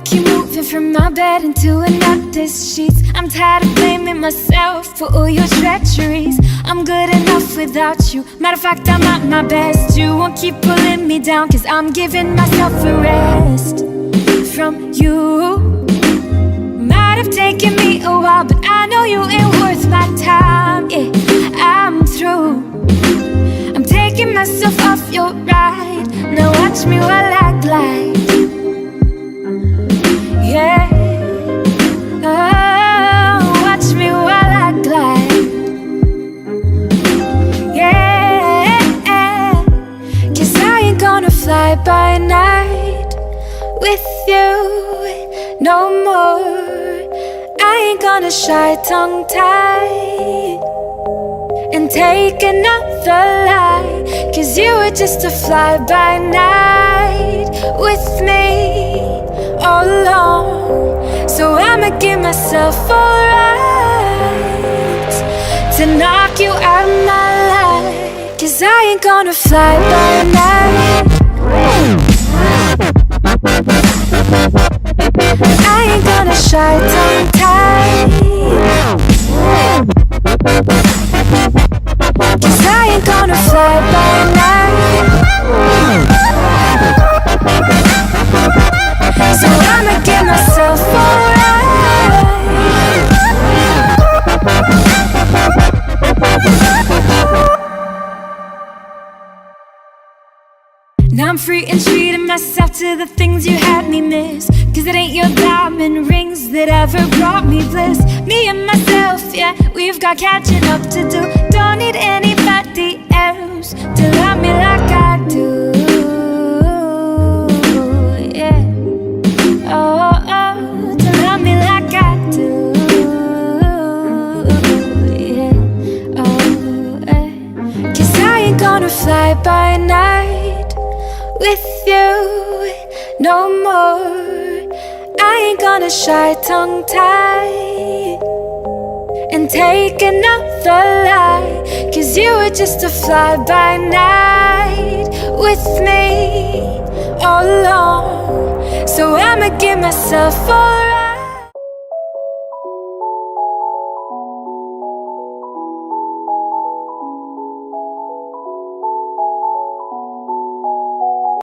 Keep moving from my bed into another's sheets. I'm tired of blaming myself for all your treacheries. I'm good enough without you. Matter of fact, I'm at my best. You won't keep pulling me down, cause I'm giving myself a rest from you. Might have taken me a while, but I know you ain't worth my time. Yeah, I'm through. I'm taking myself off your ride. Now watch me while I glide. Yeah, oh, watch me while I glide. Yeah, cause I ain't gonna fly by night with you no more. I ain't gonna shy tongue-tied and take another lie, cause you were just a fly-by-night with me all along. So I'ma give myself a right to knock you out of my life, cause I ain't gonna fly by night. I ain't gonna shy tongue-tied, cause I ain't gonna fly by night. So I'ma give myself a right. Now I'm free and treating myself to the things you had me miss, cause it ain't your diamond rings that ever brought me bliss. Me and myself, yeah, we've got catching up to do. Don't need anybody else to love me like I do. Yeah, oh, oh, to love me like I do. Yeah, oh, cause I ain't gonna fly by night with you no more. I ain't gonna shy tongue-tied and take another lie, cause you were just a fly-by-night with me all along. So I'ma give myself a